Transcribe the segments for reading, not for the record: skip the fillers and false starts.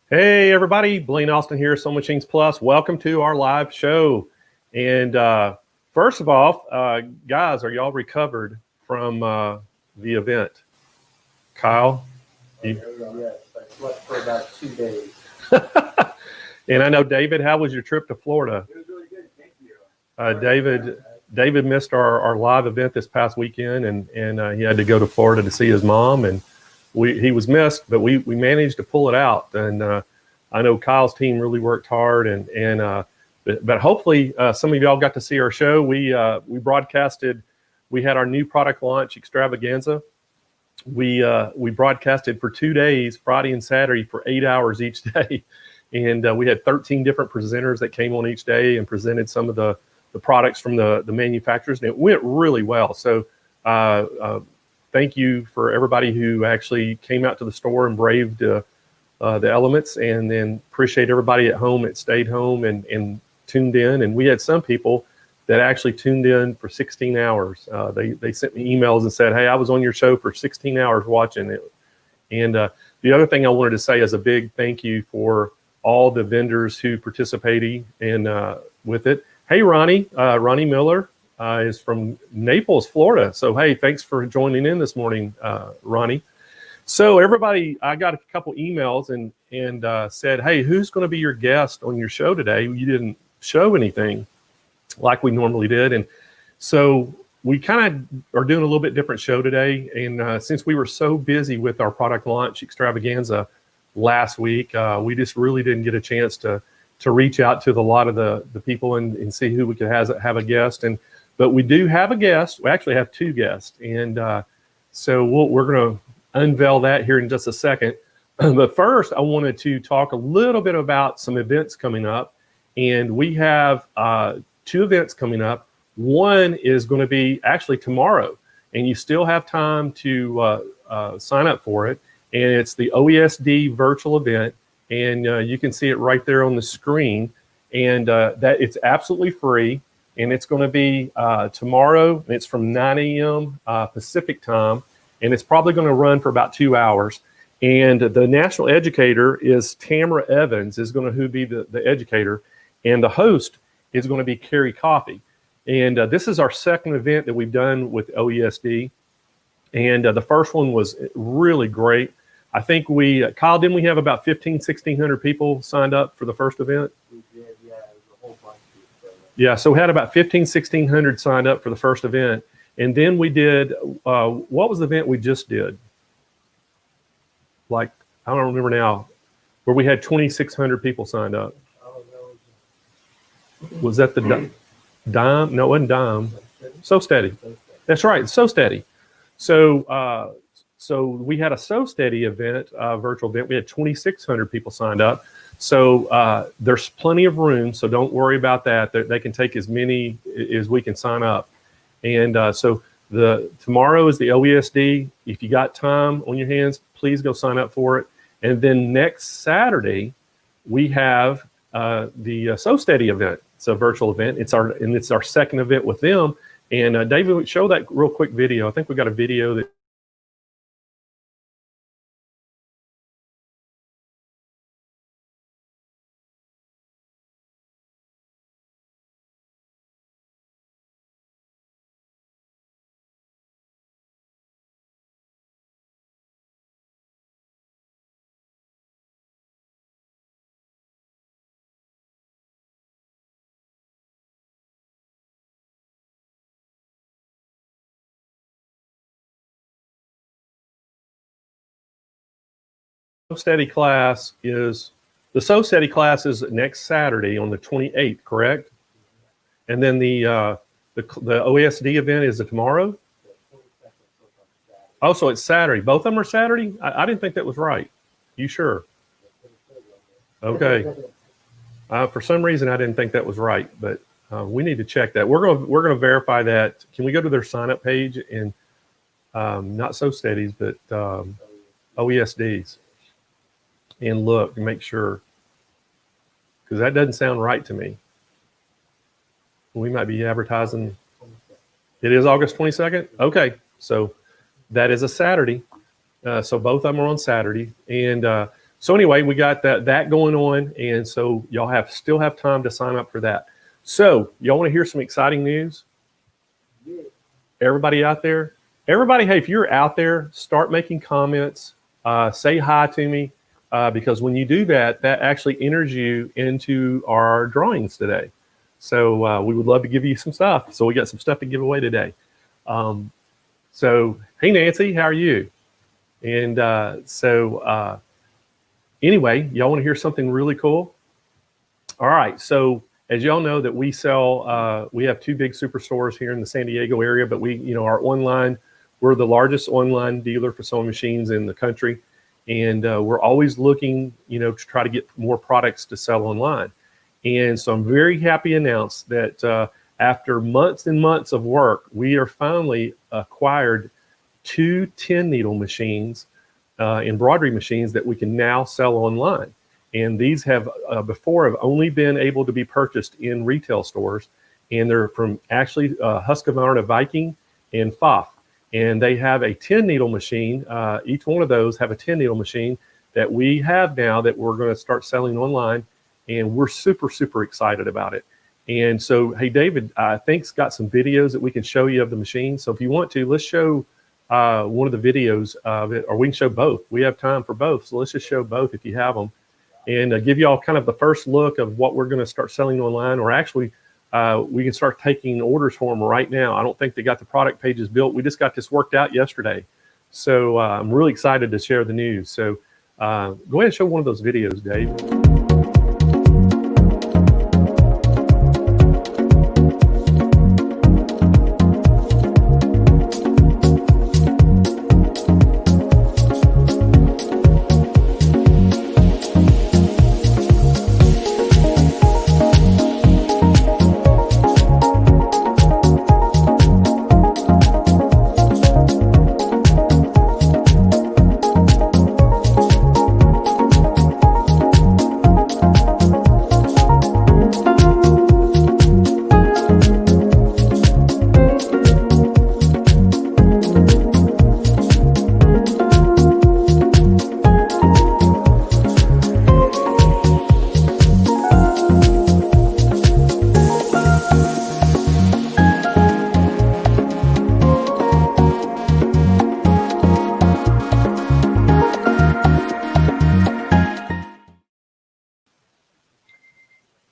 Hey everybody, Blaine Austin here, Sewing Machines Plus. Welcome to our live show. And first of all, guys, are y'all recovered from the event? Kyle? Yes, I slept for about 2 days. And I know, David, how was your trip to Florida? It was really good, thank you. David missed our live event this past weekend, and he had to go to Florida to see his mom, and he was missed, but we managed to pull it out. And I know Kyle's team really worked hard, but hopefully some of y'all got to see our show. We broadcasted. We had our new product launch extravaganza. We broadcasted for 2 days, Friday and Saturday, for 8 hours each day, and we had 13 different presenters that came on each day and presented some of the products from the manufacturers, and it went really well. So thank you for everybody who actually came out to the store and braved the elements, and then appreciate everybody at home that stayed home and tuned in. And we had some people that actually tuned in for 16 hours. They sent me emails and said, hey, I was on your show for 16 hours watching it. And the other thing I wanted to say is a big thank you for all the vendors who participated with it. Hey, Ronnie Miller is from Naples, Florida. So, hey, thanks for joining in this morning, Ronnie. So everybody, I got a couple emails and said, hey, who's going to be your guest on your show today? You didn't show anything like we normally did. And so we kind of are doing a little bit different show today. And since we were so busy with our product launch extravaganza last week, we just really didn't get a chance to reach out to a lot of the people and see who we could have a guest. But we do have a guest. We actually have two guests. And so we're going to unveil that here in just a second. But first, I wanted to talk a little bit about some events coming up. And we have 2 events coming up. One is going to be actually tomorrow, and you still have time to sign up for it. And it's the OESD virtual event, and you can see it right there on the screen. And that it's absolutely free, and it's going to be tomorrow. And it's from 9 a.m. Pacific time, and it's probably going to run for about 2 hours. And the national educator is Tamara Evans, is going to be the educator, and the host is going to be Carrie Coffey. And this is our second event that we've done with OESD. And the first one was really great. I think Kyle, didn't we have about 1,600 people signed up for the first event? We did, yeah, it was a whole bunch of people. Yeah, so we had about 1,600 signed up for the first event. And then we did, what was the event we just did? Like, I don't remember now, where we had 2,600 people signed up. Was that the Dime? No, it wasn't Dime. So Steady. That's right, So Steady. So we had a So Steady event, virtual event. We had 2,600 people signed up. So there's plenty of room, so don't worry about that. They can take as many as we can sign up. And so tomorrow is the OESD. If you got time on your hands, please go sign up for it. And then next Saturday, we have the So Steady event. It's a virtual event. It's our second event with them. And David, show that real quick video. I think we got a video that. Steady class is the Steady class is next Saturday on the 28th, correct? And then the OESD event is tomorrow. Oh, so it's Saturday. Both of them are Saturday. I didn't think that was right. You sure? Okay. For some reason, I didn't think that was right, but we need to check that. We're gonna verify that. Can we go to their sign up page and not So Steadies, but OESDs? And look and make sure, because that doesn't sound right to me. We might be advertising. It is August 22nd? Okay, so that is a Saturday. So both of them are on Saturday. And So anyway, we got that going on, and so y'all still have time to sign up for that. So y'all want to hear some exciting news? Yeah. Everybody out there, hey, if you're out there, start making comments, say hi to me, because when you do that, that actually enters you into our drawings today. So we would love to give you some stuff. So we got some stuff to give away today. So hey, Nancy, how are you? And anyway, y'all want to hear something really cool? All right, so as y'all know that we sell, we have 2 big superstores here in the San Diego area, but our online, we're the largest online dealer for sewing machines in the country. And we're always looking, to try to get more products to sell online. And so I'm very happy to announce that after months and months of work, we are finally acquired 2 10 needle machines, embroidery machines that we can now sell online. And these have only been able to be purchased in retail stores, and they're from actually Husqvarna Viking and Pfaff. And they have a 10 needle machine. Each one of those have a 10 needle machine that we have now that we're going to start selling online, and we're super, super excited about it. And so, hey, David, I think's got some videos that we can show you of the machine. So if you want to, let's show one of the videos of it, or we can show both. We have time for both, so let's just show both if you have them, and give you all kind of the first look of what we're going to start selling online, or actually we can start taking orders for them right now. I don't think they got the product pages built. We just got this worked out yesterday. So I'm really excited to share the news. So go ahead and show one of those videos, Dave.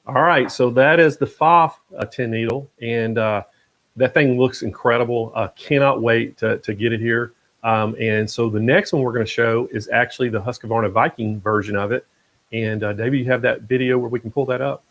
All right, so that is the Pfaff 10 needle, and that thing looks incredible. Cannot wait to get it here. And so the next one we're going to show is actually the Husqvarna Viking version of it. And David, you have that video where we can pull that up?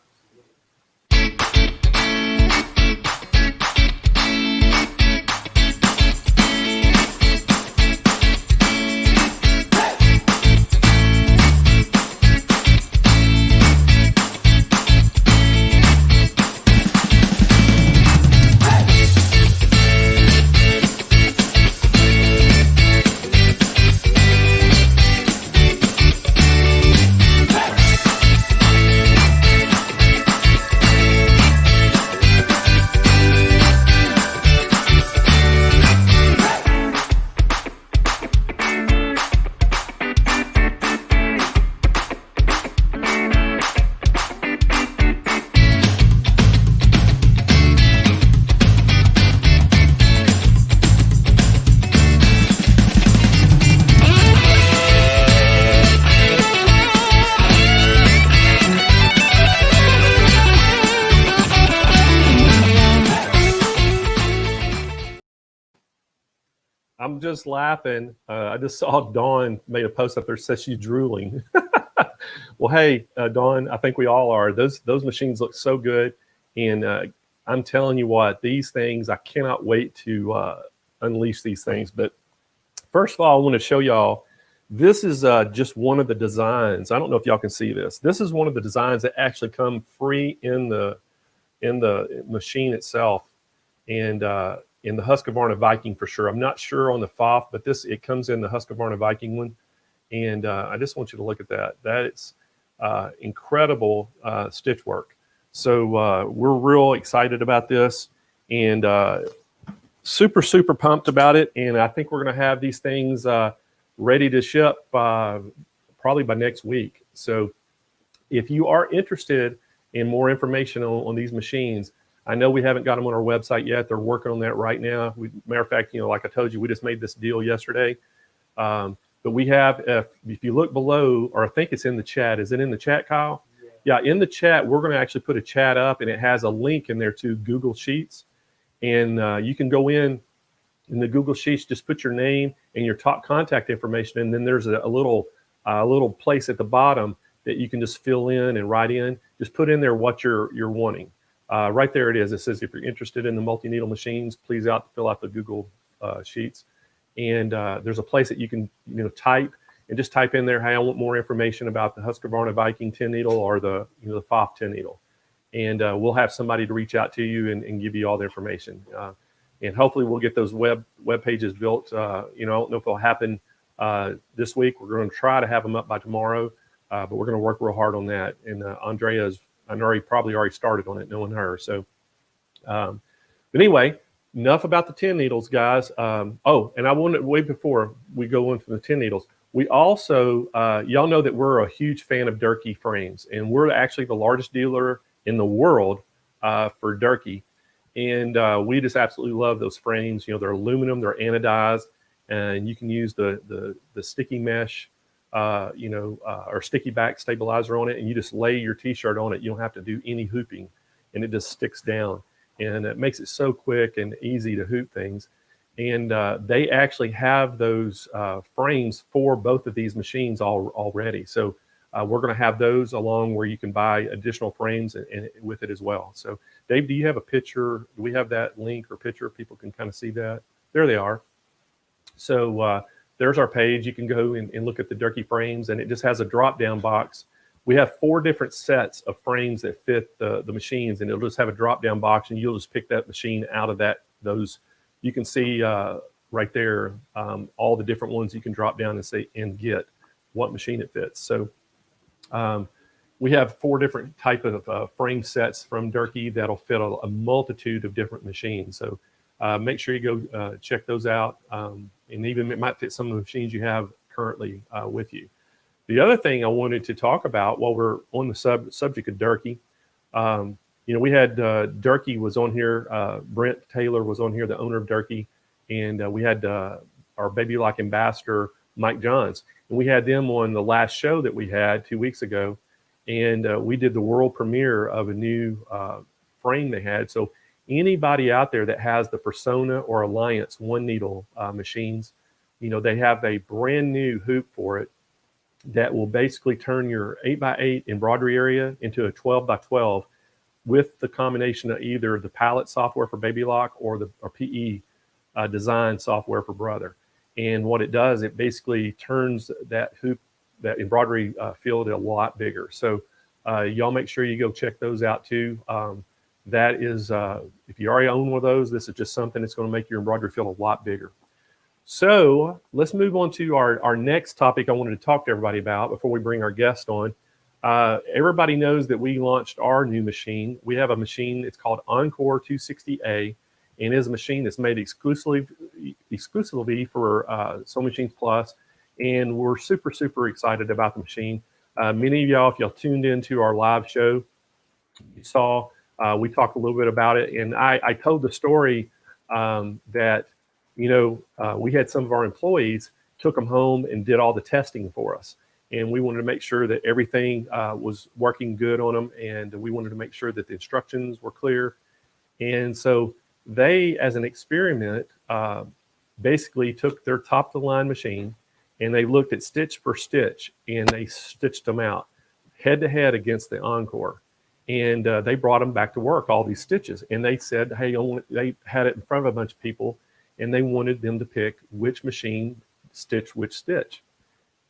I'm just laughing. I just saw Dawn made a post up there that says she's drooling. Well, hey, Dawn, I think we all are. Those machines look so good. And I'm telling you what, these things, I cannot wait to unleash these things. But first of all, I want to show y'all, this is just one of the designs. I don't know if y'all can see this. This is one of the designs that actually come free in the machine itself. And in the Husqvarna Viking for sure. I'm not sure on the Pfaff, but it comes in the Husqvarna Viking one. And I just want you to look at that. That's incredible stitch work. So we're real excited about this, and super, super pumped about it. And I think we're going to have these things ready to ship probably by next week. So if you are interested in more information on these machines, I know we haven't got them on our website yet. They're working on that right now. Matter of fact, like I told you, we just made this deal yesterday. But we have, if you look below, or I think it's in the chat. Is it in the chat, Kyle? Yeah, in the chat, we're going to actually put a chat up, and it has a link in there to Google Sheets. And you can go in the Google Sheets, just put your name and your top contact information, and then there's a little place at the bottom that you can just fill in and write in. Just put in there what you're wanting. Right there it is. It says, if you're interested in the multi-needle machines, please fill out the Google Sheets. And there's a place that you can type, and just type in there, hey, I want more information about the Husqvarna Viking 10 needle or the the FOF 10 needle, and we'll have somebody to reach out to you and give you all the information. And hopefully we'll get those web pages built. I don't know if it'll happen this week. We're going to try to have them up by tomorrow, but we're going to work real hard on that. And Andrea's, I know, probably already started on it, knowing her. So, but anyway. Enough about the 10 needles, guys. And I wanted, way before we go into the 10 needles, we also, y'all know that we're a huge fan of Durkee frames, and we're actually the largest dealer in the world for Durkee. And we just absolutely love those frames. They're aluminum, they're anodized, and you can use the sticky mesh, or sticky back stabilizer on it, and you just lay your t-shirt on it. You don't have to do any hooping, and it just sticks down. And it makes it so quick and easy to hoop things. And they actually have those frames for both of these machines already. So we're going to have those along where you can buy additional frames and with it as well. So Dave, do you have a picture? Do we have that link or picture? People can kind of see that. There they are. So there's our page. You can go and look at the Durkee frames, and it just has a drop-down box. We have 4 different sets of frames that fit the machines, and it'll just have a drop-down box, and you'll just pick that machine out of those. You can see right there all the different ones you can drop down and get what machine it fits. So we have 4 different type of frame sets from Durkee that'll fit a multitude of different machines. So make sure you go check those out, and even it might fit some of the machines you have currently with you. The other thing I wanted to talk about while we're on the subject of Durkee, we had Durkee was on here. Brent Taylor was on here, the owner of Durkee, and we had our Baby Lock ambassador, Mike Johns, and we had them on the last show that we had 2 weeks ago, and we did the world premiere of a new frame they had. So anybody out there that has the Persona or Alliance 1 needle machines, they have a brand new hoop for it that will basically turn your 8x8 embroidery area into a 12x12 with the combination of either the palette software for Baby Lock or PE design software for Brother. And what it does, it basically turns that hoop, that embroidery field a lot bigger. So y'all make sure you go check those out too. That is, if you already own one of those, this is just something that's going to make your embroidery field a lot bigger. So let's move on to our next topic I wanted to talk to everybody about before we bring our guest on. Everybody knows that we launched our new machine. We have a machine, it's called Encore 260A, and it is a machine that's made exclusively for SewingMachinesPlus, and we're super, super excited about the machine. Many of y'all, if y'all tuned into our live show, you saw we talked a little bit about it, and I told the story that we had some of our employees took them home and did all the testing for us. And we wanted to make sure that everything was working good on them. And we wanted to make sure that the instructions were clear. And so they, as an experiment, basically took their top of the line machine and they looked at stitch per stitch and they stitched them out head to head against the Encore. And they brought them back to work, all these stitches. And they said, hey, they had it in front of a bunch of people, and they wanted them to pick which machine stitched which stitch.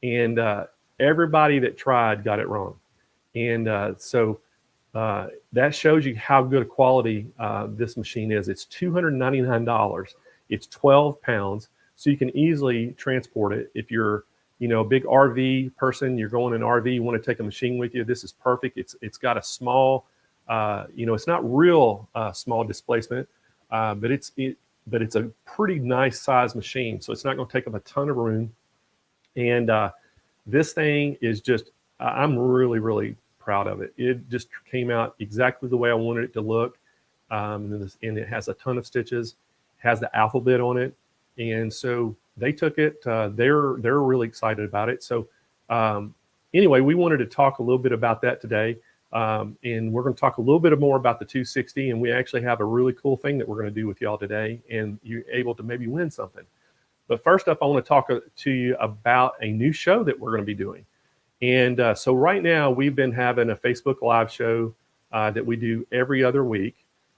And everybody that tried got it wrong. And so that shows you how good a quality this machine is. It's $299. It's 12 pounds. So you can easily transport it. If you're, a big RV person, you're going in an RV, you want to take a machine with you, this is perfect. It's got a small, it's not real small displacement, but it's a pretty nice size machine. So it's not going to take up a ton of room. And This thing is just, I'm really, really proud of it. It just came out exactly the way I wanted it to look. And it has a ton of stitches, has the alphabet on it. And so they took it, they're really excited about it. So anyway, we wanted to talk a little bit about that today. And we're going to talk a little bit more about the 260. And we actually have a really cool thing that we're going to do with y'all today. And you're able to maybe win something. But first up, I want to talk to you about a new show that we're going to be doing. And so right now, we've been having a Facebook Live show that we do every other week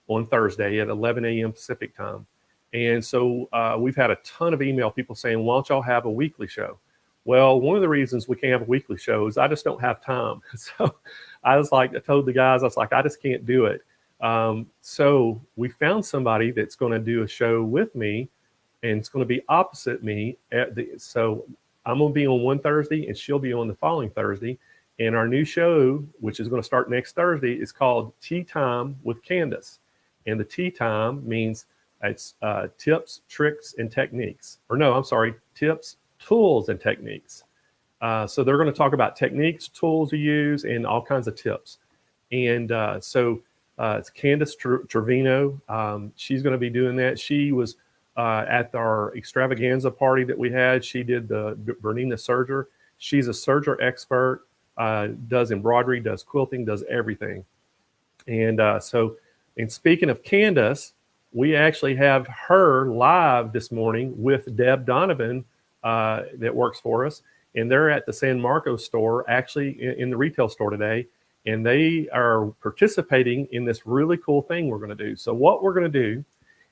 on Thursday at 11 a.m. Pacific time. And so we've had a ton of email people saying, why don't y'all have a weekly show? Well, one of the reasons we can't have a weekly show is I just don't have time. So I told the guys, I was like, I just can't do it. So we found somebody that's going to do a show with me, and it's going to be opposite me. So I'm going to be on one Thursday, and she'll be on the following Thursday. And our new show, which is going to start next Thursday, is called Tea Time with Candace. And the tea time means it's tips, tricks, and techniques. Or no, I'm sorry, tips, tools, and techniques. So they're going to talk about techniques, tools to use, and all kinds of tips. And so it's Candace Trevino. She's going to be doing that. She was at our extravaganza party that we had. She did the Bernina Serger. She's a Serger expert, does embroidery, does quilting, does everything. And and speaking of Candace, we actually have her live this morning with Deb Donovan that works for us. And they're at the San Marcos store, actually in the retail store today. And they are participating in this really cool thing we're going to do. So what we're going to do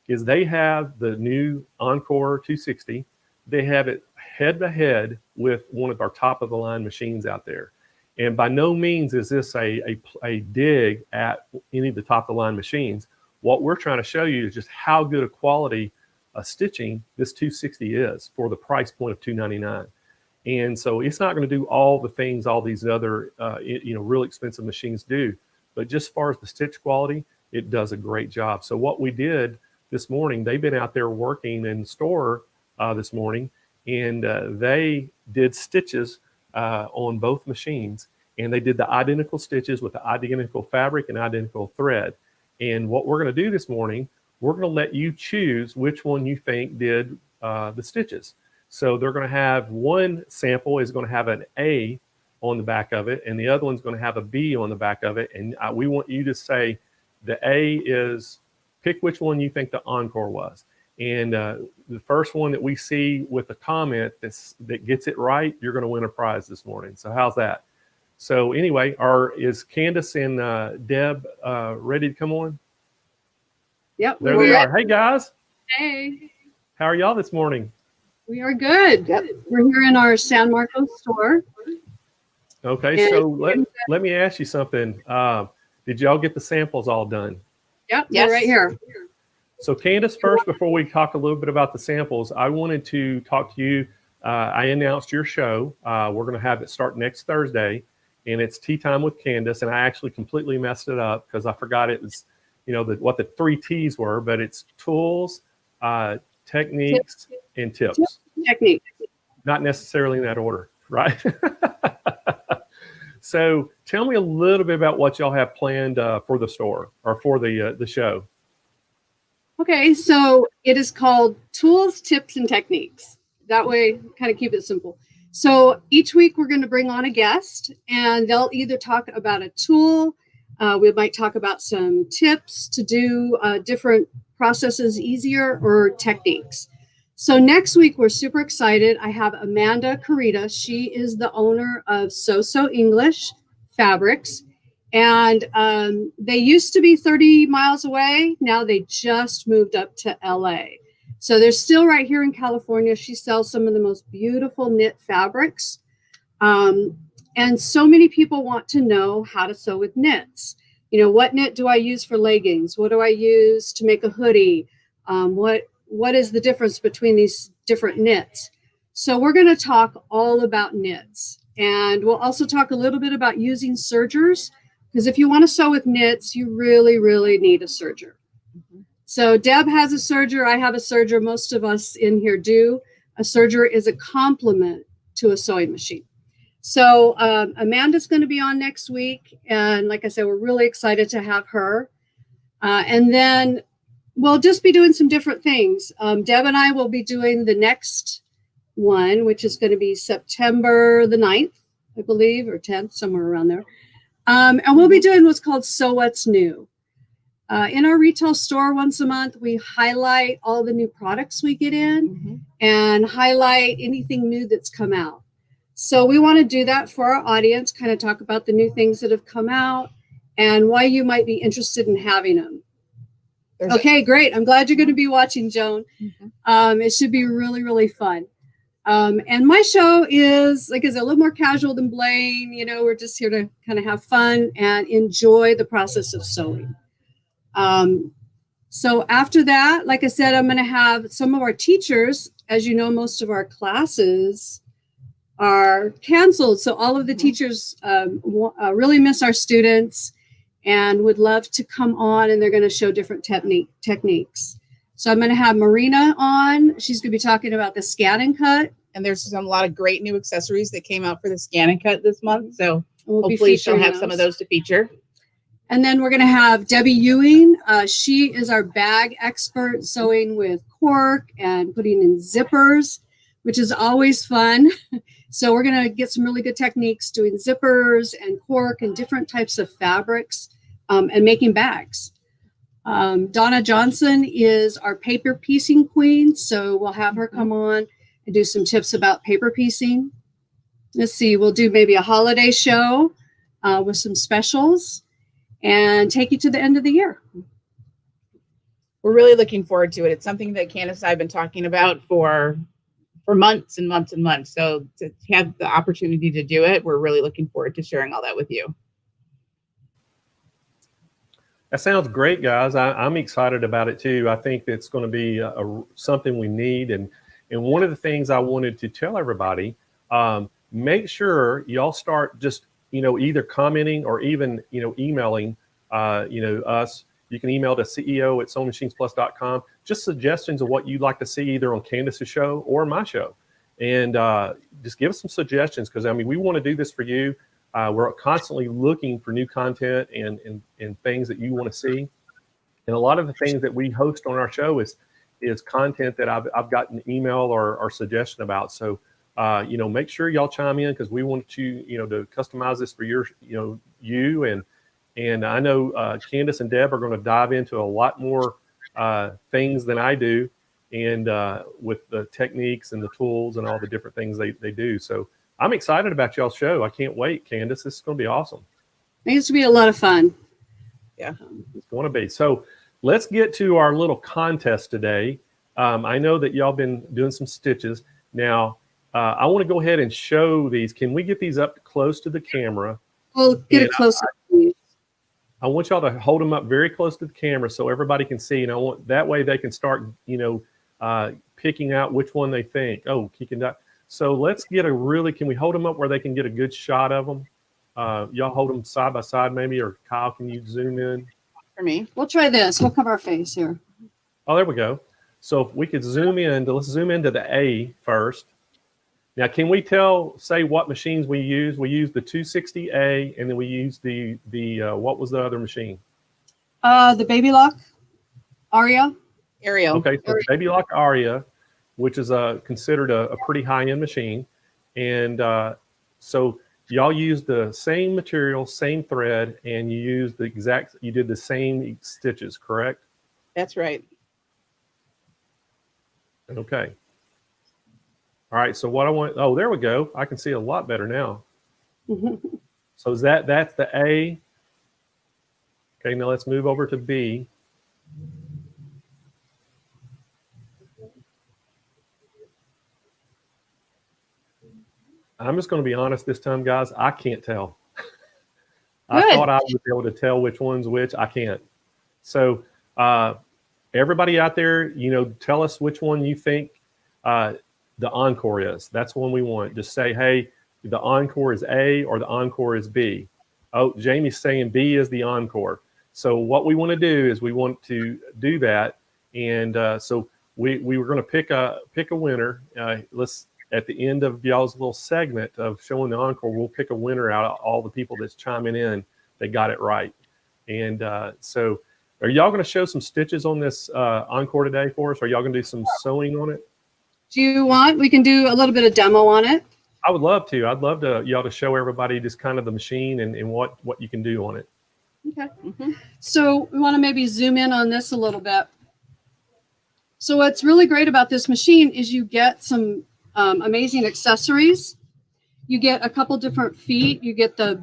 is they have the new Encore 260. They have it head to head with one of our top of the line machines out there. And by no means is this a dig at any of the top of the line machines. What we're trying to show you is just how good a quality stitching this 260 is for the price point of $299. And so it's not going to do all the things all these other real expensive machines do, but just as far as the stitch quality, it does a great job. So what we did this morning, they've been out there working in the store this morning, and they did stitches on both machines, and they did the identical stitches with the identical fabric and identical thread. And what we're going to do this morning, we're going to let you choose which one you think did the stitches. So they're going to have one sample is going to have an A on the back of it, and the other one's going to have a B on the back of it. And we want you to say the A is, pick which one you think the Encore was. And the first one that we see with a comment that gets it right, you're going to win a prize this morning. So how's that? So anyway, is Candace and Deb ready to come on? Yep. There they are. Hey, guys. Hey. How are y'all this morning? We are good. Yep. We're here in our San Marcos store. Okay, so let me ask you something. Did y'all get the samples all done? Yep, yes. They're right here. So Candace, first, before we talk a little bit about the samples, I wanted to talk to you. I announced your show. We're going to have it start next Thursday, and it's Tea Time with Candace. And I actually completely messed it up because I forgot it was, what the 3 T's were, but it's tools, techniques, and tips. Techniques. Not necessarily in that order, right? So tell me a little bit about what y'all have planned for the store or for the show. Okay, so it is called Tools, Tips, and Techniques. That way, kind of keep it simple. So each week we're going to bring on a guest, and they'll either talk about a tool. We might talk about some tips to do different processes easier, or techniques. So next week, we're super excited. I have Amanda Carita. She is the owner of So English Fabrics. And they used to be 30 miles away. Now they just moved up to LA. So they're still right here in California. She sells some of the most beautiful knit fabrics. And so many people want to know how to sew with knits. What knit do I use for leggings? What do I use to make a hoodie? What is the difference between these different knits? So we're going to talk all about knits. And we'll also talk a little bit about using sergers, because if you want to sew with knits, you really, really need a serger. Mm-hmm. So Deb has a serger. I have a serger. Most of us in here do. A serger is a complement to a sewing machine. So Amanda's going to be on next week. And like I said, we're really excited to have her. And then we'll just be doing some different things. Deb and I will be doing the next one, which is going to be September the 9th, I believe, or 10th, somewhere around there. And we'll be doing what's called So What's New. In our retail store once a month, we highlight all the new products we get in and highlight anything new that's come out. So we want to do that for our audience, kind of talk about the new things that have come out and why you might be interested in having them. Okay, great. I'm glad you're going to be watching, Joan. It should be really, really fun. And my show is, like I said, a little more casual than Blaine. You know, we're just here to kind of have fun and enjoy the process of sewing. So after that, like I said, I'm going to have some of our teachers. As you know, most of our classes are canceled. So all of the teachers really miss our students and would love to come on, and they're going to show different techniques. So I'm going to have Marina on. She's going to be talking about the scan and cut. And there's a lot of great new accessories that came out for the scan and cut this month. So hopefully she'll have some of those to feature. And then we're going to have Debbie Ewing. She is our bag expert, sewing with cork and putting in zippers, which is always fun. So we're going to get some really good techniques doing zippers and cork and different types of fabrics and making bags. Donna Johnson is our paper piecing queen. So we'll have her come on and do some tips about paper piecing. Let's see, we'll do maybe a holiday show with some specials and take you to the end of the year. We're really looking forward to it. It's something that Candace and I have been talking about for months and months and months. So to have the opportunity to do it, we're really looking forward to sharing all that with you. That sounds great, guys. I'm excited about it too. I think it's going to be something we need. And one of the things I wanted to tell everybody, make sure y'all start just, either commenting or even, emailing, us. You can email to CEO@SewingMachinesPlus.com. Just suggestions of what you'd like to see either on Candace's show or my show. And just give us some suggestions because, we want to do this for you. We're constantly looking for new content and things that you want to see. And a lot of the things that we host on our show is content that I've gotten email or suggestion about. So, make sure y'all chime in because we want you, to customize this for your, you. And I know Candace and Deb are going to dive into a lot more things than I do and with the techniques and the tools and all the different things they do. So I'm excited about y'all's show. I can't wait, Candace. This is going to be awesome. I think it's going to be a lot of fun. Yeah, it's going to be. So let's get to our little contest today. I know that y'all been doing some stitches. Now, I want to go ahead and show these. Can we get these up close to the camera? We'll get it closer. I want y'all to hold them up very close to the camera so everybody can see. And I want that way they can start, picking out which one they think. Oh, kicking that. So let's get can we hold them up where they can get a good shot of them? Y'all hold them side by side maybe, or Kyle, can you zoom in? For me. We'll try this. We'll cover our face here. Oh, there we go. So if we could zoom in, let's zoom into the A first. Now, can we say what machines we use? We use the 260A, and then we use the what was the other machine? The Baby Lock Aria. Ariel. Okay, so Baby Lock Aria, which is considered a pretty high-end machine. And so y'all use the same material, same thread, and you did the same stitches, correct? That's right. Okay. All right, so what I want, there we go. I can see a lot better now. So that's the A. Okay, now let's move over to B. I'm just going to be honest this time, guys. I can't tell. I thought I would be able to tell which one's which. I can't. So everybody out there, tell us which one you think the Encore is. That's one we want. Just say, hey, the Encore is A or the Encore is B. Oh, Jamie's saying B is the Encore. So what we want to do is we want to do that. And so we were going to pick a winner. at the end of y'all's little segment of showing the encore, we'll pick a winner out of all the people that's chiming in that got it right. And so are y'all going to show some stitches on this encore today for us? Are y'all going to do some sewing on it? Do you want? We can do a little bit of demo on it. I would love to. I'd love to y'all to show everybody just kind of the machine and what you can do on it. Okay. So we want to maybe zoom in on this a little bit. So what's really great about this machine is you get some amazing accessories. You get a couple different feet. You get the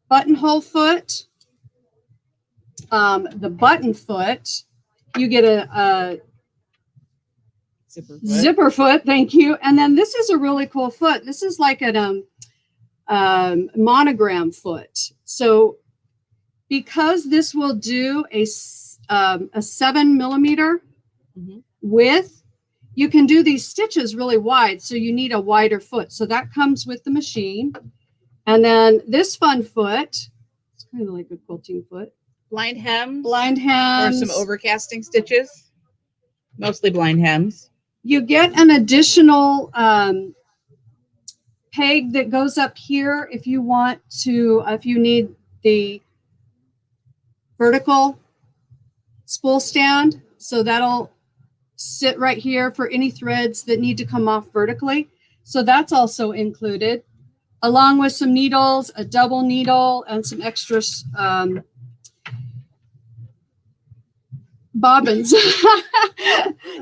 buttonhole foot, the button foot. You get a zipper foot. Thank you. And then this is a really cool foot. This is like a monogram foot. So because this will do a 7mm width, you can do these stitches really wide. So you need a wider foot. So that comes with the machine. And then this fun foot, it's kind of like a quilting foot. Blind hems. Blind hems. Or some overcasting stitches. Mostly blind hems. You get an additional peg that goes up here if you want to, if you need the vertical spool stand. So that'll sit right here for any threads that need to come off vertically. So that's also included, along with some needles, a double needle, and some extra bobbins.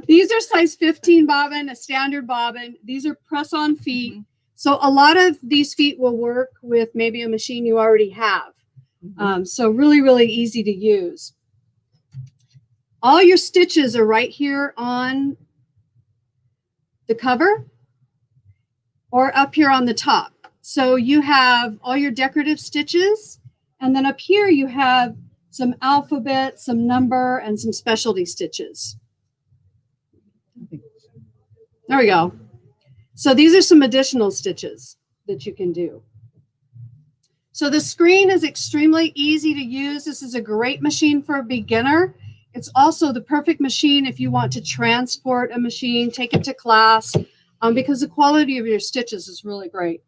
These are size 15 bobbin, a standard bobbin. These are press-on feet. So a lot of these feet will work with maybe a machine you already have. So really, really easy to use. All your stitches are right here on the cover or up here on the top. So you have all your decorative stitches, and then up here you have some alphabet, some number, and some specialty stitches. There we go. So these are some additional stitches that you can do. So the screen is extremely easy to use. This is a great machine for a beginner. It's also the perfect machine if you want to transport a machine, take it to class, because the quality of your stitches is really great.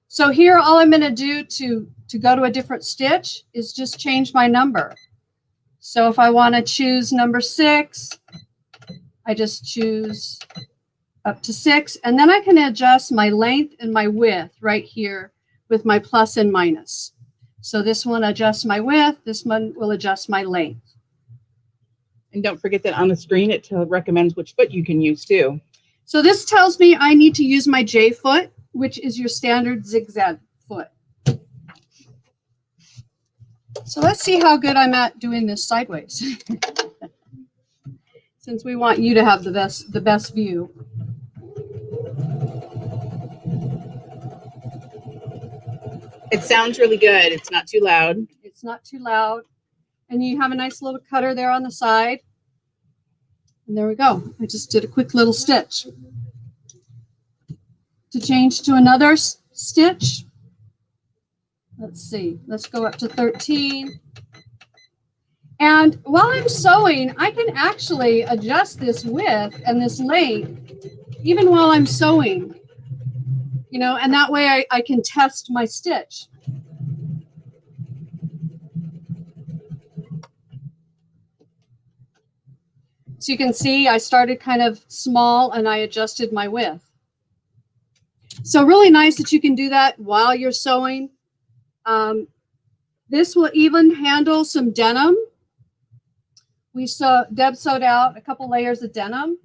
So here, all I'm going to do to go to a different stitch is just change my number. So if I want to choose number 6, I just choose up to 6, and then I can adjust my length and my width right here with my plus and minus. So this one adjusts my width, this one will adjust my length. And don't forget that on the screen, it recommends which foot you can use too. So this tells me I need to use my J foot, which is your standard zigzag foot. So let's see how good I'm at doing this sideways. Since we want you to have the best view. It sounds really good. It's not too loud. It's not too loud. And you have a nice little cutter there on the side. And there we go. I just did a quick little stitch. To change to another stitch, let's see. Let's go up to 13. And while I'm sewing, I can actually adjust this width and this length even while I'm sewing. You know, and that way I can test my stitch. So you can see I started kind of small and I adjusted my width. So really nice that you can do that while you're sewing. This will even handle some denim. Deb sewed out a couple layers of denim.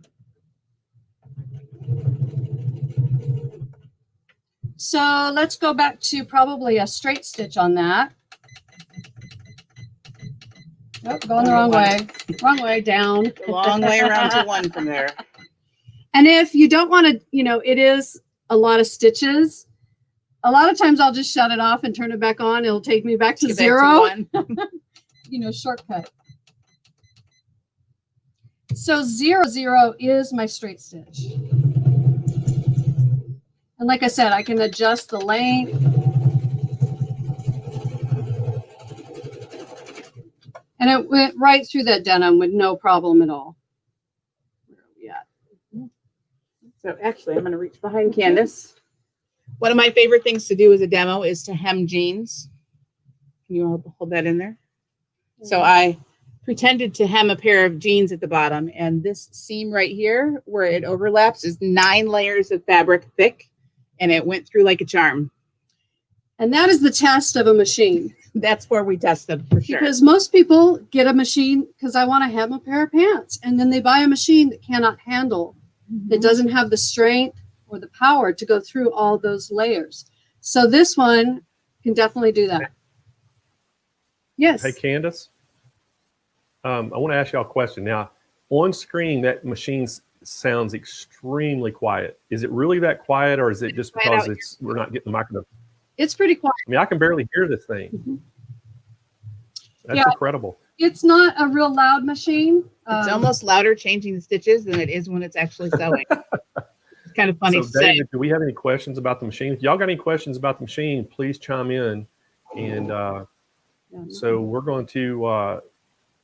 So let's go back to probably a straight stitch on that. Nope, going the wrong way, down. A long way around to 1 from there. And if you don't want to, you know, it is a lot of stitches. A lot of times I'll just shut it off and turn it back on. It'll take me back to 0. You know, shortcut. So 0, 0 is my straight stitch. And like I said, I can adjust the length. And it went right through that denim with no problem at all. Where are we at? So actually, I'm going to reach behind Candace. One of my favorite things to do as a demo is to hem jeans. Can you hold that in there? So I pretended to hem a pair of jeans at the bottom, and this seam right here where it overlaps is 9 layers of fabric thick, and it went through like a charm. And that is the test of a machine. That's where we test them for sure. Because most people get a machine because I want to hem a pair of pants, and then they buy a machine that cannot handle, that doesn't have the strength or the power to go through all those layers. So this one can definitely do that. Yes. Hey, Candace, I want to ask y'all a question. Now, on screen, that machine sounds extremely quiet. Is it really that quiet, or is it just because we're not getting the microphone? It's pretty quiet. I mean, I can barely hear this thing. That's incredible. It's not a real loud machine. It's almost louder changing the stitches than it is when it's actually sewing. It's kind of funny So, to say. David, do we have any questions about the machine? If y'all got any questions about the machine, please chime in. And so we're going to,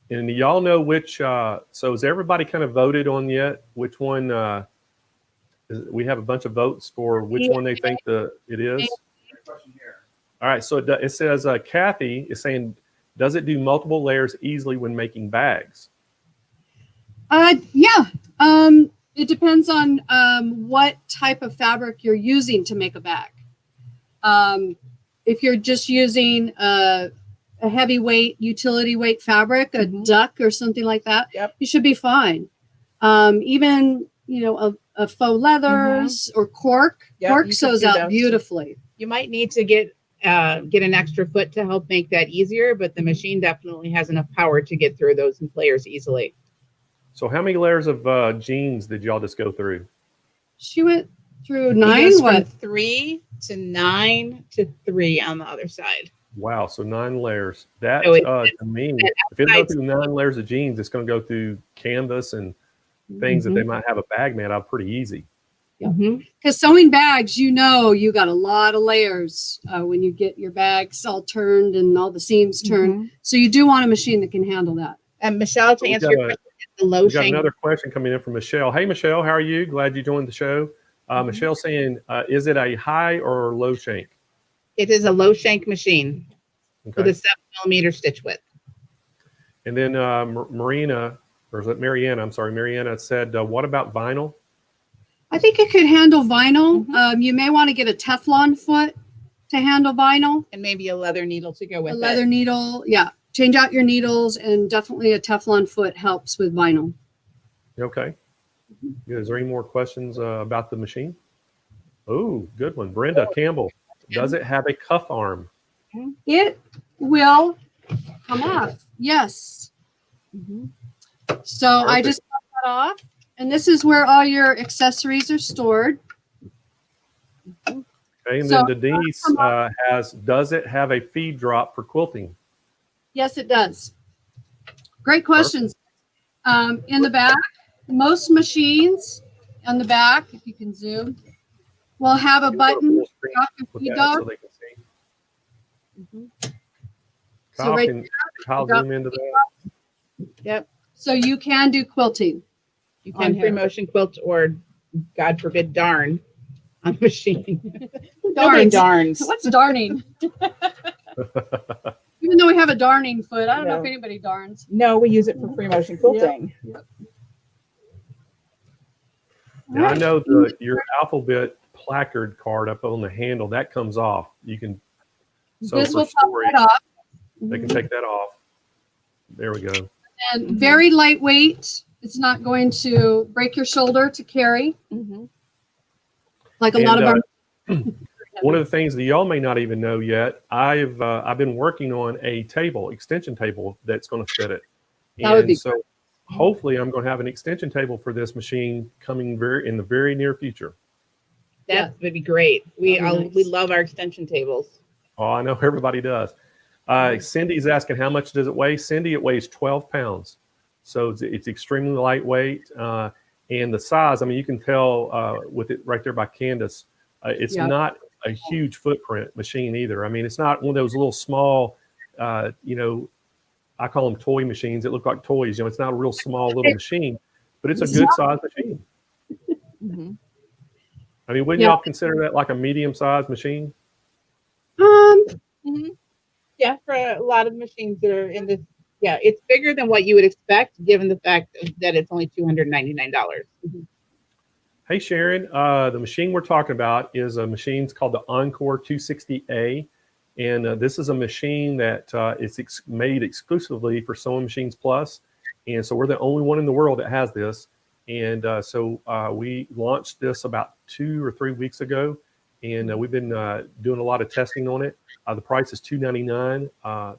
and y'all know which, so has everybody kind of voted on yet? Which one, we have a bunch of votes for which one they think it is? All right, so it says, Kathy is saying, does it do multiple layers easily when making bags? Yeah. It depends on what type of fabric you're using to make a bag. If you're just using a heavyweight, utility weight fabric, a duck or something like that, you should be fine. Even, a faux leathers or cork. Cork sews out beautifully. You might need to get an extra foot to help make that easier, but the machine definitely has enough power to get through those layers easily. So how many layers of jeans did y'all just go through? She went through 9. From 3 to 9 to 3 on the other side. Wow, so 9 layers. That to me, if it goes through 9 layers of jeans, it's going to go through canvas and things that they might have a bag made out pretty easy. Because sewing bags, you got a lot of layers when you get your bags all turned and all the seams turned. So you do want a machine that can handle that. And Michelle, to answer your question, we got another question coming in from Michelle. Hey, Michelle, how are you? Glad you joined the show. Michelle saying, is it a high or low shank? It is a low shank machine with a 7mm stitch width. And then Mariana said, what about vinyl? I think it could handle vinyl. You may want to get a Teflon foot to handle vinyl. And maybe a leather needle to go with it. A leather needle, yeah. Change out your needles, and definitely a Teflon foot helps with vinyl. Okay. Is there any more questions about the machine? Oh, good one. Brenda Campbell. Does it have a cuff arm? It will come off. Yes. So I just cut that off. And this is where all your accessories are stored. Okay, and then Denise does it have a feed drop for quilting? Yes, it does. Great questions. In the back, most machines on the back, if you can zoom, will have a button. So they can see. Kyle, zoom into that. Yep. So you can do quilting. You can free motion quilt or, God forbid, darn on a machine. Darns. What's darning? Even though we have a darning foot, I don't know if anybody darns. No, we use it for free motion quilting. Now, I know your alphabet placard card up on the handle, that comes off. You can, this will pop that off. They can take that off. There we go. And very lightweight. It's not going to break your shoulder to carry. Like a lot of our. One of the things that y'all may not even know yet, I've been working on a extension table that's going to fit it. That would be so great. Hopefully I'm going to have an extension table for this machine coming in the very near future. That would be great. We love our extension tables. Oh, I know everybody does. Cindy's asking how much does it weigh? Cindy, it weighs 12 pounds. So it's extremely lightweight. And the size, I mean, you can tell with it right there by Candace, it's not a huge footprint machine either. I mean, it's not one of those little small, I call them toy machines. It look like toys. It's not a real small little machine, but it's a good size machine. I mean, wouldn't Yeah. y'all consider that like a medium-sized machine? Mhm. Yeah, for a lot of machines that are in this, yeah, it's bigger than what you would expect, given the fact that it's only $299. Hey, Sharon, the machine we're talking about is a machine called the Encore 260A. And this is a machine that is made exclusively for Sewing Machines Plus. And so we're the only one in the world that has this. And so we launched this about 2 or 3 weeks ago. And we've been doing a lot of testing on it. The price is $299.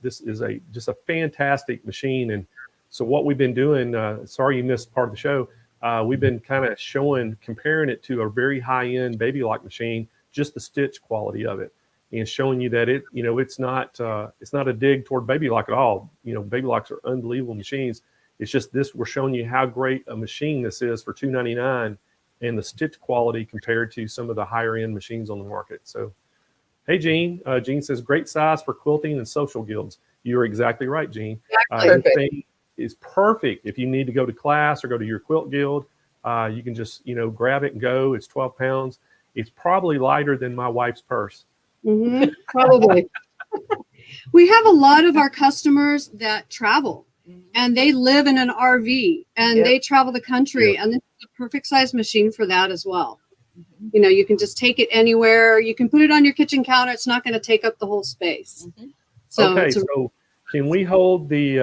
This is just a fantastic machine. And so what we've been doing, sorry you missed part of the show, we've been kind of comparing it to a very high-end baby lock machine, just the stitch quality of it, and showing you that it's not a dig toward baby lock at all. Baby locks are unbelievable machines. It's just this, we're showing you how great a machine this is for $299 and the stitch quality compared to some of the higher end machines on the market. So, hey, Jean. Jean says, great size for quilting and social guilds. You're exactly right, Jean. Exactly. This thing is perfect if you need to go to class or go to your quilt guild. You can just, grab it and go. It's 12 pounds. It's probably lighter than my wife's purse. Probably. We have a lot of our customers that travel and they live in an RV and they travel the country, and this is a perfect size machine for that as well. You can just take it anywhere. You can put it on your kitchen counter. It's not going to take up the whole space. So, okay, so can we hold the,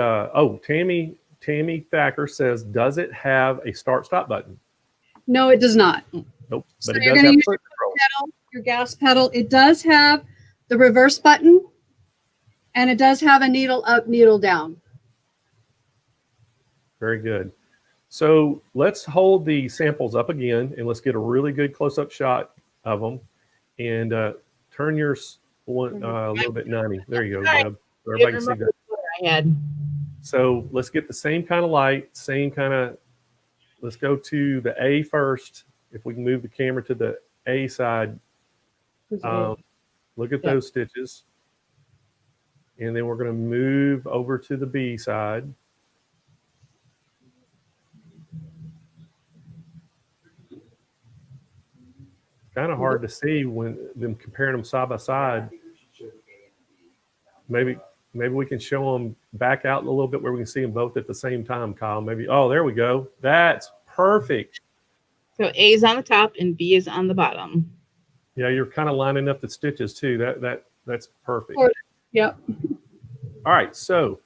Tammy Thacker says, does it have a start-stop button? no, it does not. Nope, So but it you're does going to have use foot your control. pedal, your gas pedal. It does have the reverse button, and it does have a needle up, needle down. Very good. So let's hold the samples up again, and let's get a really good close-up shot of them. And turn yours one a little bit 90. There you go, Deb. So everybody can see that. I had. So let's get the same kind of light, let's go to the A first. If we can move the camera to the A side, look at those stitches. And then we're going to move over to the B side. Kind of hard to see when them comparing them side by side. Maybe we can show them back out a little bit where we can see them both at the same time, Kyle. Maybe. Oh, there we go. That's perfect. So A is on the top and B is on the bottom. Yeah, you're kind of lining up the stitches too. That's perfect. Yep. All right. So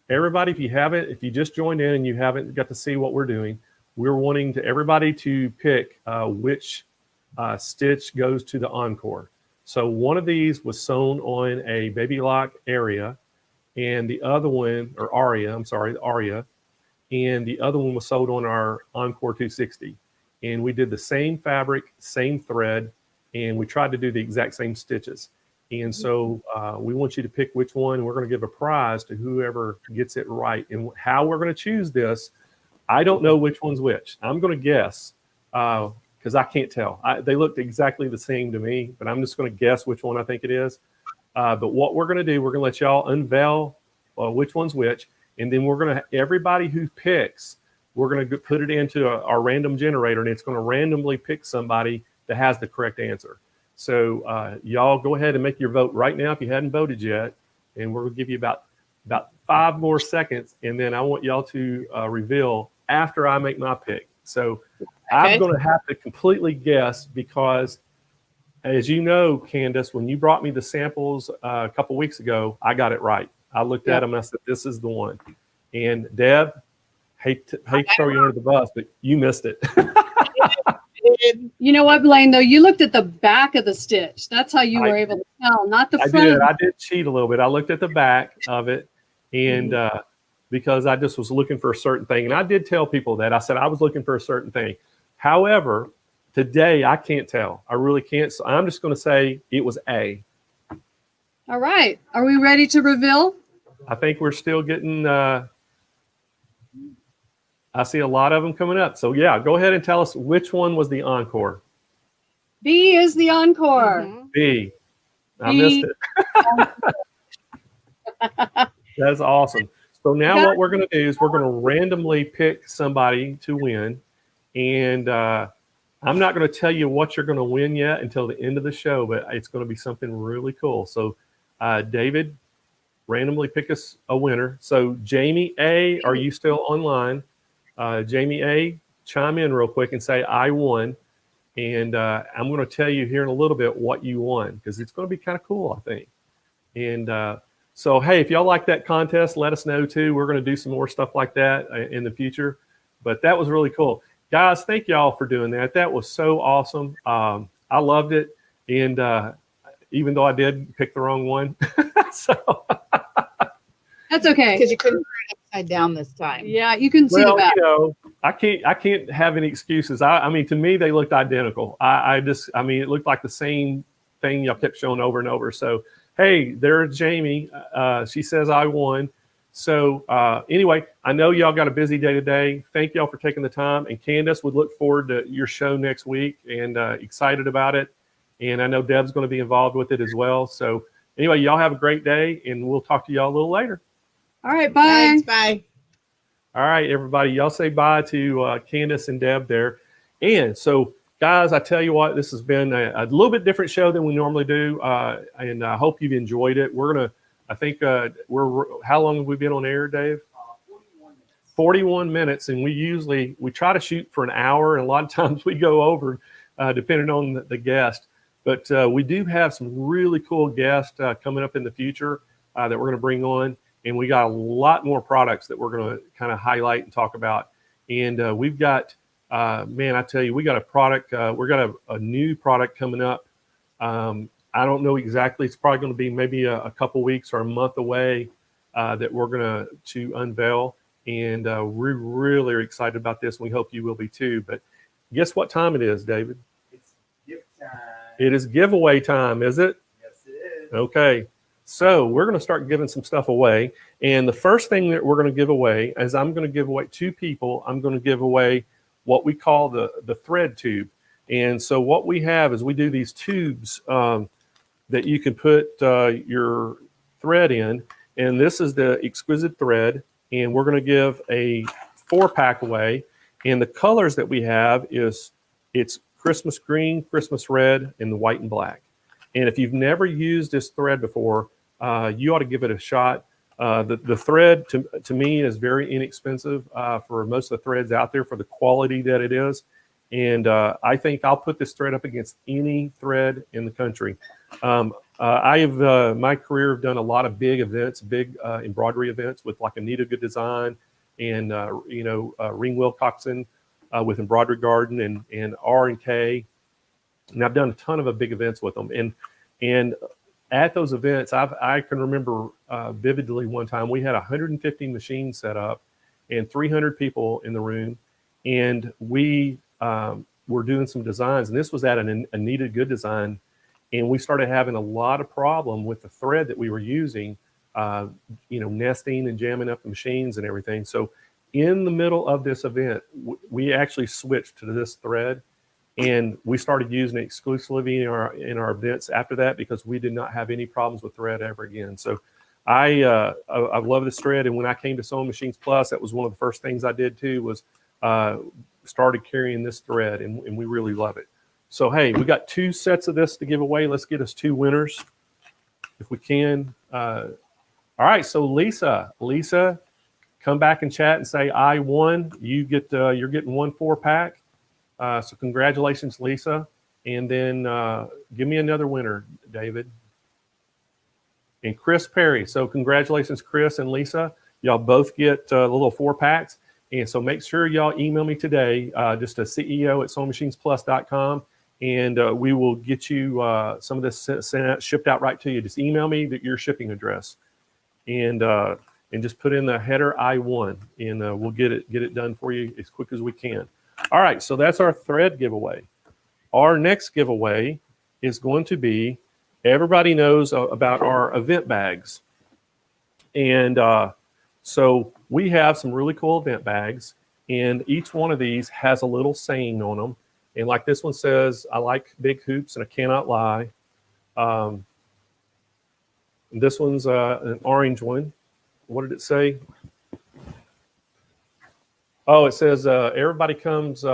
everybody, if you just joined in and you haven't got to see what we're doing, we're wanting everybody to pick which stitch goes to the Encore. So one of these was sewn on a baby lock area, and the other one, or Aria, I'm sorry, Aria, and the other one was sewed on our Encore 260. And we did the same fabric, same thread, and we tried to do the exact same stitches. And so we want you to pick which one. We're going to give a prize to whoever gets it right. And how we're going to choose this, I don't know which one's which. I'm going to guess. Because I can't tell. They looked exactly the same to me, but I'm just going to guess which one I think it is. But what we're going to do, we're going to let y'all unveil which one's which, and then we're going to, everybody who picks, we're going to put it into our random generator, and it's going to randomly pick somebody that has the correct answer. So y'all go ahead and make your vote right now if you hadn't voted yet, and we're going to give you about 5 more seconds, and then I want y'all to reveal after I make my pick. So I'm going to have to completely guess because, as you know, Candace, when you brought me the samples a couple weeks ago, I got it right. I looked at them and I said, this is the one. And Deb, hate to throw you under the bus, but you missed it. You know what, Blaine, though? You looked at the back of the stitch. That's how you were able to tell, not the front. I did cheat a little bit. I looked at the back of it, and because I just was looking for a certain thing. And I did tell people that. I said I was looking for a certain thing. However, today I can't tell. I really can't. So I'm just going to say it was A. All right. Are we ready to reveal? I think we're still getting, I see a lot of them coming up. So yeah, go ahead and tell us which one was the Encore. B is the Encore. B. I missed it. That's awesome. So now what we're going to do is we're going to randomly pick somebody to win. And I'm not going to tell you what you're going to win yet until the end of the show, but it's going to be something really cool. So, David, randomly pick us a winner. So, Jamie A, are you still online? Jamie A, chime in real quick and say, I won. And I'm going to tell you here in a little bit what you won, because it's going to be kind of cool, I think. And so, hey, if y'all like that contest, let us know too. We're going to do some more stuff like that in the future. But that was really cool. Guys, thank y'all for doing that. That was so awesome. I loved it. And even though I did pick the wrong one. So That's okay. Because you couldn't turn it upside down this time. Yeah, you can see the well, back. you know, I can't have any excuses. I mean, to me, they looked identical. I mean, it looked like the same thing y'all kept showing over and over. So, hey, there's Jamie. She says I won. So anyway, I know y'all got a busy day today. Thank y'all for taking the time. And Candace, would look forward to your show next week and excited about it. And I know Deb's going to be involved with it as well. So anyway, y'all have a great day, and we'll talk to y'all a little later. All right, bye. Thanks, bye. All right, everybody, y'all say bye to Candace and Deb there. And so, guys, I tell you what, this has been a little bit different show than we normally do. And I hope you've enjoyed it. We're going to, I think, how long have we been on air, Dave? 41 minutes. And we try to shoot for an hour. And a lot of times we go over, depending on the guest. But we do have some really cool guests coming up in the future that we're going to bring on. And we got a lot more products that we're going to kind of highlight and talk about. And we've got, man, I tell you, we got a product. We've got a new product coming up. I don't know exactly. It's probably going to be maybe a couple weeks or a month away that we're going to unveil. And we really are excited about this. We hope you will be too. But guess what time it is, David? It's gift time. It is giveaway time, is it? Yes, it is. Okay. So we're going to start giving some stuff away. And the first thing that we're going to give away is I'm going to give away 2 people. I'm going to give away what we call the thread tube. And so what we have is we do these tubes that you can put your thread in. And this is the exquisite thread. And we're going to give a 4-pack away. And the colors that we have it's Christmas green, Christmas red, and the white and black. And if you've never used this thread before, you ought to give it a shot. The thread, to me, is very inexpensive for most of the threads out there for the quality that it is. And I think I'll put this thread up against any thread in the country. I have, my career, have done a lot of big events, big embroidery events with like Anita Good Design and, Ring Wilcoxon with Embroidery Garden and R&K. And I've done a ton of big events with them. And at those events, I can remember vividly one time we had 150 machines set up and 300 people in the room. And we were doing some designs. And this was at an Anita Good Design. And we started having a lot of problem with the thread that we were using, nesting and jamming up the machines and everything. So in the middle of this event, we actually switched to this thread. And we started using it exclusively in our events after that because we did not have any problems with thread ever again. So I love this thread. And when I came to Sewing Machines Plus, that was one of the first things I did too, was started carrying this thread, and we really love it. So, hey, we got 2 sets of this to give away. Let's get us 2 winners if we can. All right, so Lisa, come back and chat and say, I won. You're getting 1 4-pack. So congratulations, Lisa. And then give me another winner, David. And Chris Perry. So congratulations, Chris and Lisa. Y'all both get the little 4-packs. And so make sure y'all email me today, just to CEO@SewingMachinesPlus.com. And we will get you some of this sent out, shipped out right to you. Just email me your shipping address. And just put in the header I won. And we'll get it done for you as quick as we can. All right, so that's our thread giveaway. Our next giveaway is going to be, everybody knows about our event bags. And so we have some really cool event bags, and each one of these has a little saying on them. And like this one says, I like big hoops and I cannot lie. This one's an orange one. What did it say? Oh, it says, everybody comes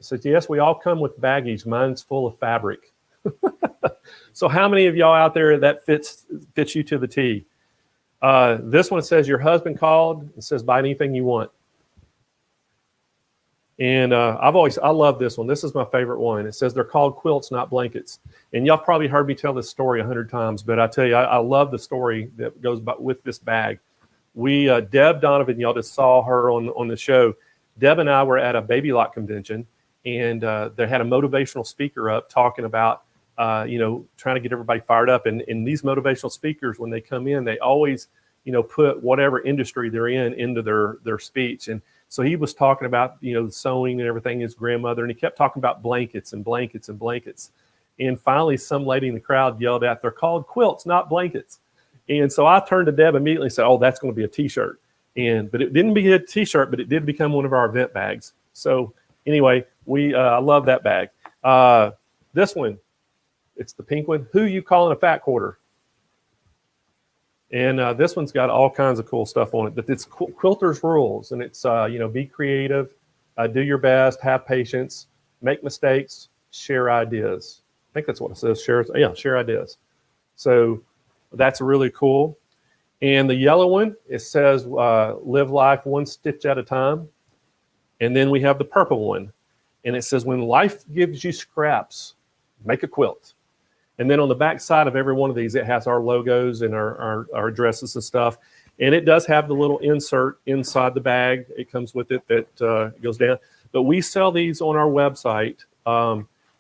I said, yes, we all come with baggage. Mine's full of fabric. So how many of y'all out there that fits you to the T? This one says your husband called and says, buy anything you want. And I love this one. This is my favorite one. It says they're called quilts, not blankets. And y'all probably heard me tell this story 100 times, but I tell you, I love the story that goes with this bag. Deb Donovan, y'all just saw her on the show. Deb and I were at a Baby Lock convention, and they had a motivational speaker up talking about, trying to get everybody fired up. And these motivational speakers, when they come in, they always, put whatever industry they're in into their speech. And so he was talking about, sewing and everything, his grandmother, and he kept talking about blankets and blankets and blankets. And finally, some lady in the crowd yelled out, they're called quilts, not blankets. And so I turned to Deb immediately and said, oh, that's going to be a T-shirt. But it didn't be a T-shirt, but it did become one of our event bags. So anyway, I love that bag. This one, it's the pink one. Who you calling a fat quarter? And this one's got all kinds of cool stuff on it, but it's Quilter's Rules. And it's, be creative, do your best, have patience, make mistakes, share ideas. I think that's what it says, share ideas. So that's really cool. And the yellow one, it says, live life one stitch at a time. And then we have the purple one. And it says, when life gives you scraps, make a quilt. And then on the back side of every one of these, it has our logos and our addresses and stuff. And it does have the little insert inside the bag. It comes with it that goes down. But we sell these on our website.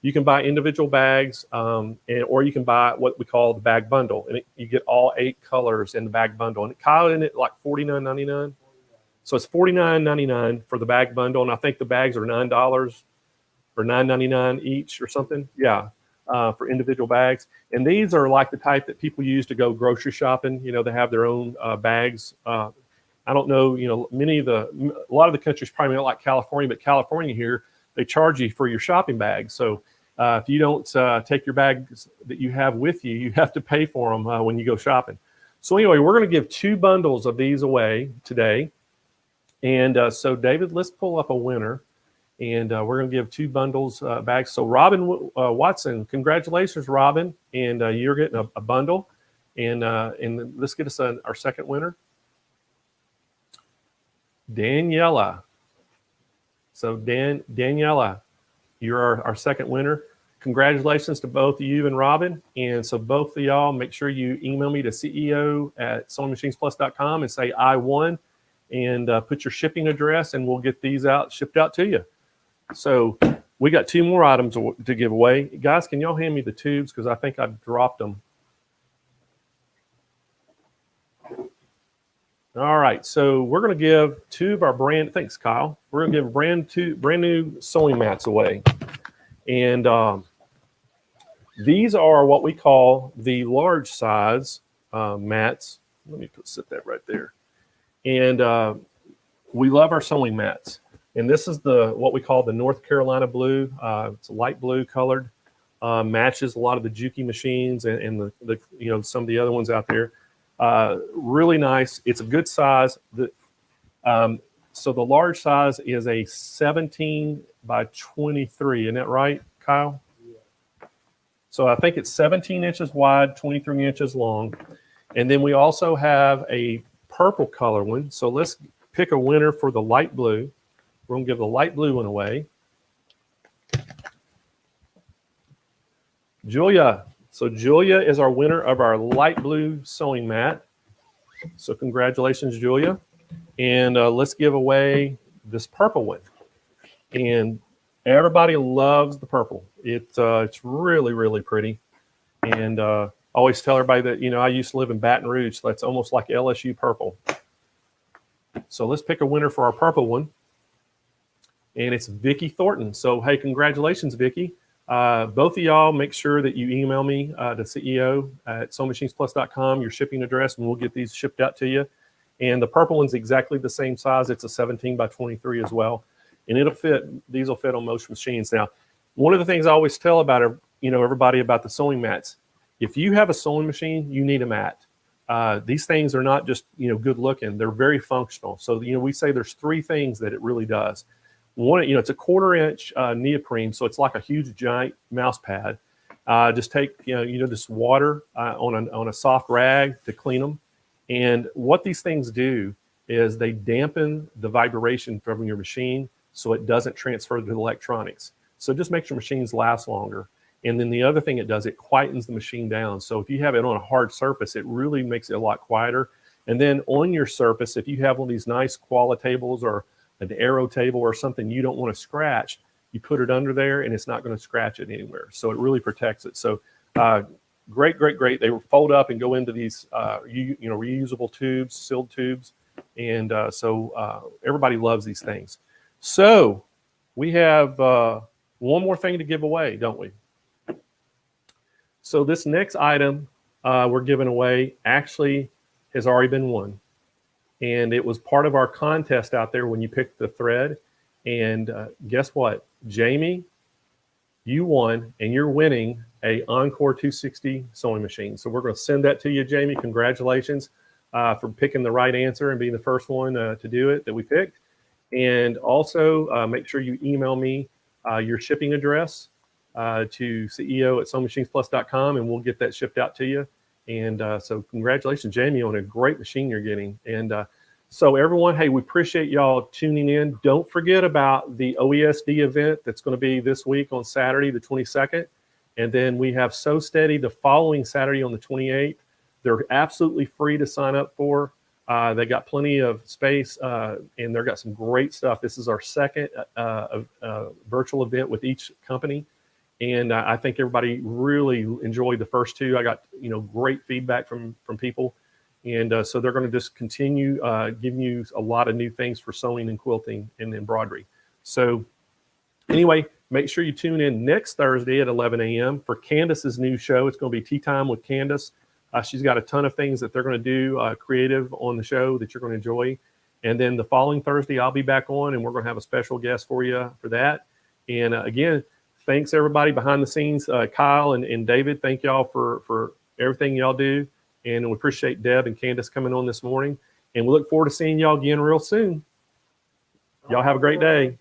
You can buy individual bags, or you can buy what we call the bag bundle. And you get all 8 colors in the bag bundle. And Kyle, isn't it like $49.99? So it's $49.99 for the bag bundle. And I think the bags are $9 or $9.99 each or something. Yeah. For individual bags. And these are like the type that people use to go grocery shopping. They have their own bags. I don't know, a lot of the countries probably not like California, but California here, they charge you for your shopping bags. So if you don't take your bags that you have with you, you have to pay for them when you go shopping. So anyway, we're going to give 2 bundles of these away today. And so David, let's pull up a winner. And we're going to give 2 bundles back. So Robin Watson, congratulations, Robin. And you're getting a bundle. And let's get us our second winner. Daniela. So Daniela, you're our second winner. Congratulations to both of you and Robin. And so both of y'all, make sure you email me to CEO@SewingMachinesPlus.com and say I won. And put your shipping address, and we'll get these shipped out to you. So we got 2 more items to give away. Guys, can y'all hand me the tubes? Because I think I dropped them. All right. So we're going to give 2 of our thanks, Kyle. We're going to give brand new sewing mats away. And these are what we call the large size mats. Let me sit that right there. And we love our sewing mats. And this is what we call the North Carolina blue. It's a light blue colored, matches a lot of the Juki machines and the some of the other ones out there. Really nice. It's a good size. So the large size is a 17 by 23. Isn't that right, Kyle? Yeah. So I think it's 17 inches wide, 23 inches long. And then we also have a purple color one. So let's pick a winner for the light blue. We're going to give the light blue one away. Julia. So Julia is our winner of our light blue sewing mat. So congratulations, Julia. And let's give away this purple one. And everybody loves the purple. It's really, really pretty. And I always tell everybody that, I used to live in Baton Rouge. So that's almost like LSU purple. So let's pick a winner for our purple one. And it's Vicki Thornton. So, hey, congratulations, Vicki. Both of y'all, make sure that you email me to CEO@SewingMachinesPlus.com, your shipping address, and we'll get these shipped out to you. And the purple one's exactly the same size. It's a 17 by 23 as well. And these will fit on most machines. Now, one of the things I always tell about, everybody about the sewing mats, if you have a sewing machine, you need a mat. These things are not just, good looking. They're very functional. So, we say there's 3 things that it really does. one, you know, it's a 1/4 inch neoprene, so it's like a huge giant mouse pad. Just take, this water on a soft rag to clean them. And what these things do is they dampen the vibration from your machine so it doesn't transfer to the electronics. So it just makes your machines last longer. And then the other thing it does, it quietens the machine down. So if you have it on a hard surface, it really makes it a lot quieter. And then on your surface, if you have one of these nice koala tables or an arrow table or something you don't want to scratch, you put it under there and it's not going to scratch it anywhere. So it really protects it. So great. They fold up and go into these reusable tubes, sealed tubes. And so everybody loves these things. So we have one more thing to give away, don't we? So this next item we're giving away actually has already been won. And it was part of our contest out there when you picked the thread. And guess what? Jamie, you won, and you're winning a Encore 260 sewing machine. So we're going to send that to you, Jamie. Congratulations for picking the right answer and being the first one to do it that we picked. And also make sure you email me your shipping address to CEO@SewingMachinesPlus.com, and we'll get that shipped out to you. And so congratulations, Jamie, on a great machine you're getting. And so everyone, hey, we appreciate y'all tuning in. Don't forget about the OESD event that's going to be this week on Saturday, the 22nd. And then we have So Steady the following Saturday on the 28th. They're absolutely free to sign up for. They got plenty of space, and they've got some great stuff. This is our second virtual event with each company. And I think everybody really enjoyed the first two. I got, great feedback from people. And so they're going to just continue giving you a lot of new things for sewing and quilting and embroidery. So anyway, make sure you tune in next Thursday at 11 a.m. for Candace's new show. It's going to be Tea Time with Candace. She's got a ton of things that they're going to do creative on the show that you're going to enjoy. And then the following Thursday, I'll be back on, and we're going to have a special guest for you for that. And again, thanks everybody behind the scenes, Kyle and David. Thank y'all for everything y'all do. And we appreciate Deb and Candace coming on this morning. And we look forward to seeing y'all again real soon. Y'all have a great day.